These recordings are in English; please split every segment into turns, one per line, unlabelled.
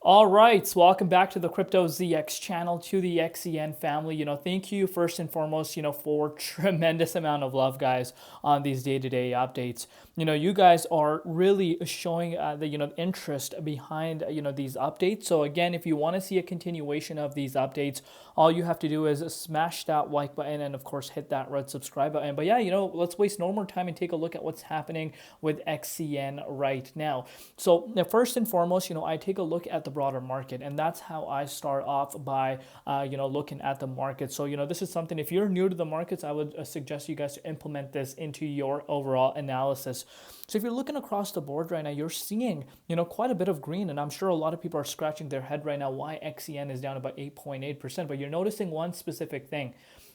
All right, so welcome back to the Crypto ZX channel, to the XEN family. Thank you first and foremost, for tremendous amount of love, guys, on these day-to-day updates. You guys are really showing the interest behind these updates. So again, if you want to see a continuation of these updates, all you have to do is smash that like button and of course hit that red subscribe button. But yeah, let's waste no more time and take a look at what's happening with XCN right now. So first and foremost, I take a look at the broader market, and that's how I start off by looking at the market. So this is something, if you're new to the markets, I would suggest you guys to implement this into your overall analysis. So if you're looking across the board right now, you're seeing quite a bit of green, and I'm sure a lot of people are scratching their head right now why XEN is down about 8.8%. But you're noticing one specific thing.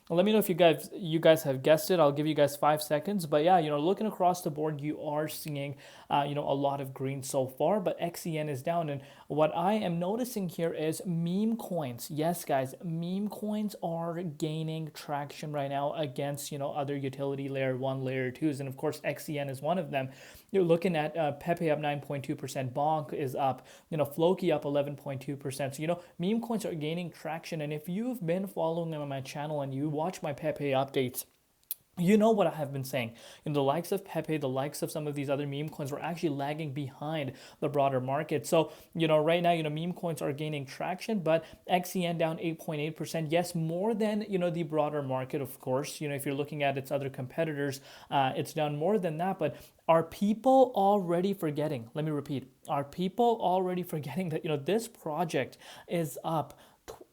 Let me know if you guys have guessed it. I'll give you guys 5 seconds. But yeah, looking across the board, you are seeing a lot of green so far, but XEN is down. And what I am noticing here is meme coins. Yes, guys, meme coins are gaining traction right now against other utility layer 1, layer 2s, and of course XEN is one of them. You're looking at Pepe up 9.2%, Bonk is up, Floki up 11.2%. So meme coins are gaining traction, and if you've been following them on my channel and you watch my Pepe updates, you know what I have been saying. The likes of Pepe, the likes of some of these other meme coins were actually lagging behind the broader market. So, right now, meme coins are gaining traction, but XEN down 8.8%. Yes, more than, the broader market, of course. If you're looking at its other competitors, it's down more than that. But are people already forgetting? Let me repeat. Are people already forgetting that, this project is up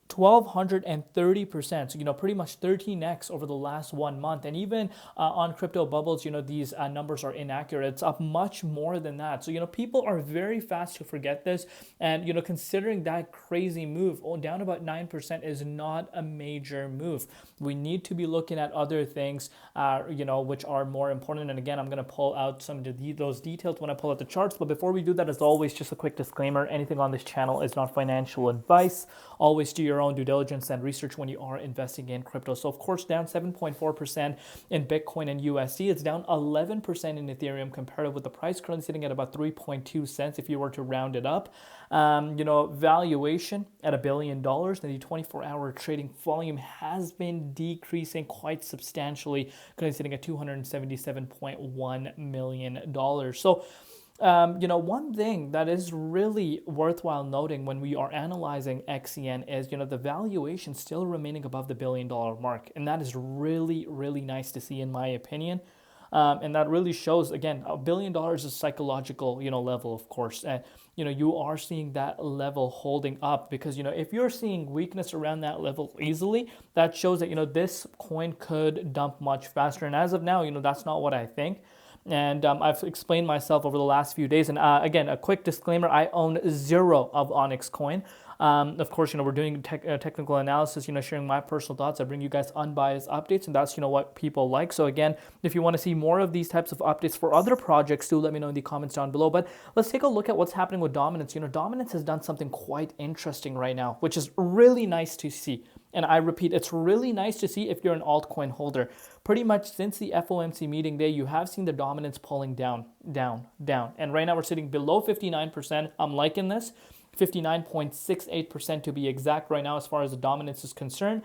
1,230%, so pretty much 13x over the last 1 month. And even on crypto bubbles, these numbers are inaccurate. It's up much more than that. So people are very fast to forget this, and considering that crazy move, down about 9% is not a major move. We need to be looking at other things which are more important. And again, I'm going to pull out some of those details when I pull out the charts. But before we do that, as always, just a quick disclaimer: anything on this channel is not financial advice. Always do your own due diligence and research when you are investing in crypto. So of course, down 7.4% in Bitcoin and USD. It's down 11% in Ethereum, compared with the price currently sitting at about 3.2 cents if you were to round it up. Valuation at $1 billion. And the 24-hour trading volume has been decreasing quite substantially, currently sitting at $277.1 million. So one thing that is really worthwhile noting when we are analyzing XEN is, the valuation still remaining above the $1 billion mark. And that is really, really nice to see, in my opinion. And that really shows, again, $1 billion is psychological, level, of course. And, you are seeing that level holding up because, if you're seeing weakness around that level easily, that shows that, this coin could dump much faster. And as of now, that's not what I think. And I've explained myself over the last few days. And again, a quick disclaimer: I own 0 of Onyxcoin. Of course, we're doing technical analysis, sharing my personal thoughts. I bring you guys unbiased updates, and that's, what people like. So again, if you want to see more of these types of updates for other projects, do let me know in the comments down below. But let's take a look at what's happening with Dominance. Dominance has done something quite interesting right now, which is really nice to see. And I repeat, it's really nice to see if you're an altcoin holder. Pretty much since the FOMC meeting day, you have seen the dominance pulling down, down, down. And right now we're sitting below 59%. I'm liking this. 59.68% to be exact right now as far as the dominance is concerned.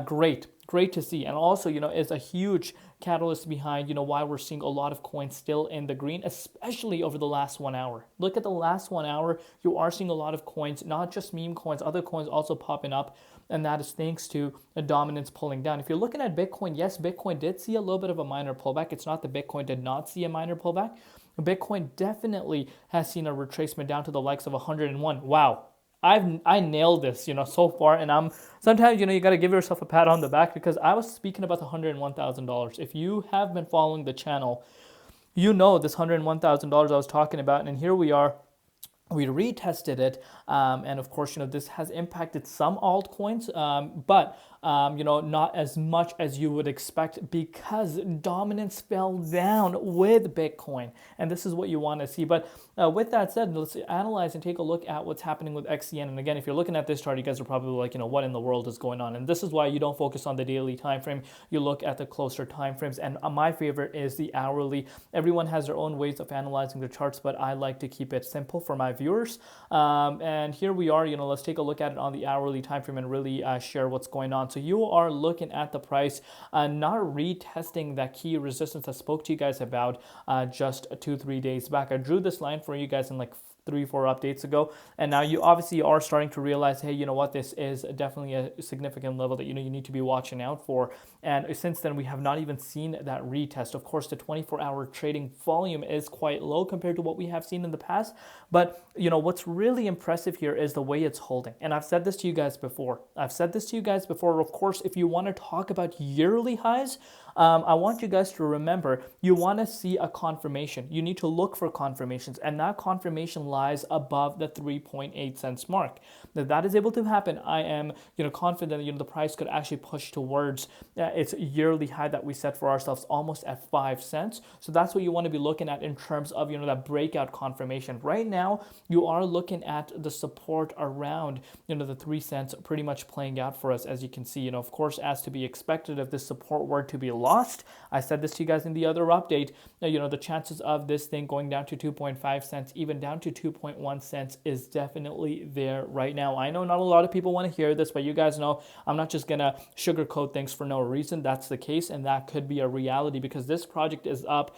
Great to see. And also, is a huge catalyst behind, why we're seeing a lot of coins still in the green, especially over the last 1 hour. Look at the last 1 hour. You are seeing a lot of coins, not just meme coins, other coins also popping up. And that is thanks to the dominance pulling down. If you're looking at Bitcoin, yes, Bitcoin did see a little bit of a minor pullback. It's not that Bitcoin did not see a minor pullback. Bitcoin definitely has seen a retracement down to the likes of 101. Wow. I nailed this, so far, and I'm sometimes, you got to give yourself a pat on the back because I was speaking about the $101,000. If you have been following the channel, this $101,000 I was talking about, and here we are. We retested it, and of course, this has impacted some altcoins, but not as much as you would expect because dominance fell down with Bitcoin. And this is what you want to see. But with that said, let's analyze and take a look at what's happening with XCN. And again, if you're looking at this chart, you guys are probably like, what in the world is going on? And this is why you don't focus on the daily time frame. You look at the closer time frames. And my favorite is the hourly. Everyone has their own ways of analyzing the charts, but I like to keep it simple for my viewers. And here we are, let's take a look at it on the hourly time frame and really share what's going on. So you are looking at the price not retesting that key resistance I spoke to you guys about just 2-3 days back. I drew this line for you guys in like 3-4 updates ago, and now you obviously are starting to realize, hey, you know what, this is definitely a significant level that you need to be watching out for. And since then, we have not even seen that retest. Of course, the 24-hour trading volume is quite low compared to what we have seen in the past, but what's really impressive here is the way it's holding. And I've said this to you guys before. Of course, if you want to talk about yearly highs, I want you guys to remember, you want to see a confirmation. You need to look for confirmations, and that confirmation lies above the 3.8 cents mark. If that is able to happen, I am confident that the price could actually push towards its yearly high that we set for ourselves, almost at 5 cents. So that's what you want to be looking at in terms of that breakout confirmation. Right now, you are looking at the support around the 3 cents pretty much playing out for us, as you can see. Of course, as to be expected, if this support were to be lost, I said this to you guys in the other update, the chances of this thing going down to 2.5 cents, even down to 2.1 cents is definitely there right now. I know not a lot of people want to hear this, but you guys know I'm not just gonna sugarcoat things for no reason. That's the case, and that could be a reality because this project is up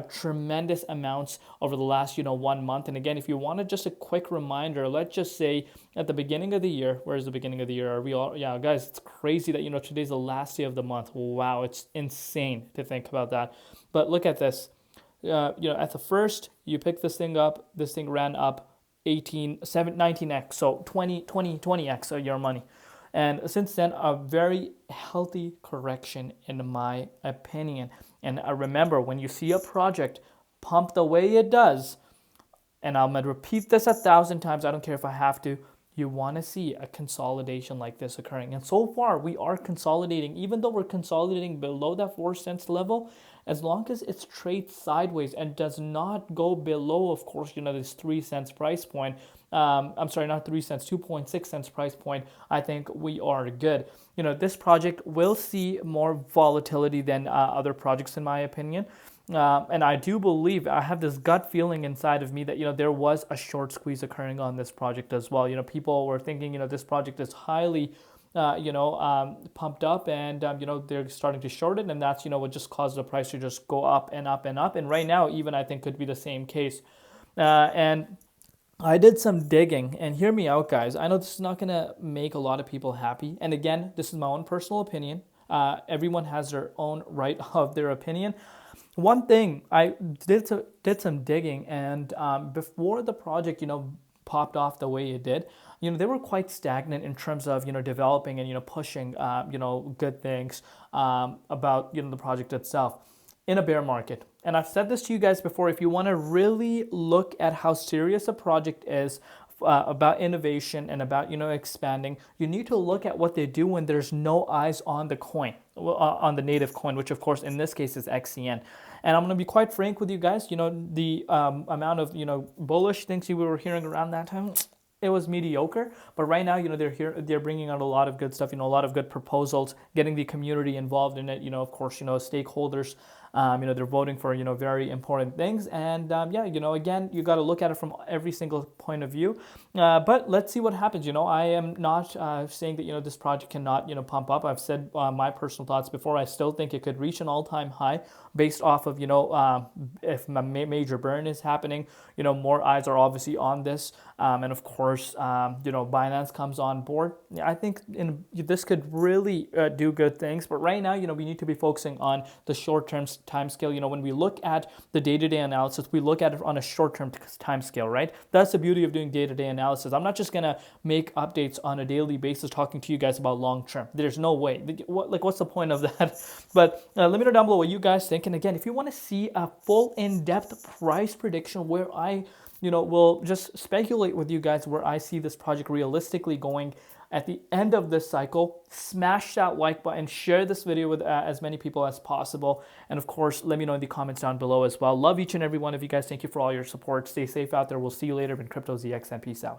tremendous amounts over the last 1 month. And again, if you wanted just a quick reminder, let's just say at the beginning of the year, where's the beginning of the year? Are we all, yeah, guys, it's crazy that today's the last day of the month. Wow, it's insane to think about that. But look at this. At the first, you pick this thing up, this thing ran up 19x, so 20x of your money. And since then, a very healthy correction in my opinion. And I remember, when you see a project pump the way it does, and I'm going to repeat this 1,000 times, I don't care if I have to, you want to see a consolidation like this occurring. And so far, we are consolidating. Even though we're consolidating below that 4 cents level, as long as it trades sideways and does not go below, of course, this 3 cents price point, I'm sorry, not 3 cents, 2.6 cents price point, I think we are good. This project will see more volatility than other projects, in my opinion. And I do believe, I have this gut feeling inside of me that, there was a short squeeze occurring on this project as well. People were thinking, this project is highly, pumped up, and, they're starting to short it, and that's, what just caused the price to just go up and up and up. And right now, even I think could be the same case. And I did some digging, and hear me out, guys. I know this is not going to make a lot of people happy. And again, this is my own personal opinion. Everyone has their own right of their opinion. One thing, I did some digging, and before the project, popped off the way it did, they were quite stagnant in terms of, developing and, pushing, good things about, the project itself in a bear market. And I've said this to you guys before, if you want to really look at how serious a project is about innovation and about, expanding, you need to look at what they do when there's no eyes on the coin, on the native coin, which of course in this case is XCN. And I'm going to be quite frank with you guys, the amount of, bullish things you were hearing around that time, it was mediocre. But right now, they're bringing out a lot of good stuff, a lot of good proposals, getting the community involved in it, of course, stakeholders. They're voting for, very important things. And again, you got to look at it from every single point of view. But let's see what happens. I am not saying that, this project cannot, pump up. I've said my personal thoughts before. I still think it could reach an all-time high based off of, if a major burn is happening, more eyes are obviously on this. And of course, Binance comes on board. I think this could really do good things. But right now, we need to be focusing on the short-term time scale. When we look at the day-to-day analysis, we look at it on a short-term time scale, right? That's the beauty of doing day-to-day analysis. I'm not just going to make updates on a daily basis talking to you guys about long-term. There's no way. What's the point of that? But let me know down below what you guys think. And again, if you want to see a full in-depth price prediction where I will just speculate with you guys where I see this project realistically going, at the end of this cycle, smash that like button, share this video with as many people as possible. And of course, let me know in the comments down below as well. Love each and every one of you guys. Thank you for all your support. Stay safe out there. We'll see you later in Crypto ZX and peace out.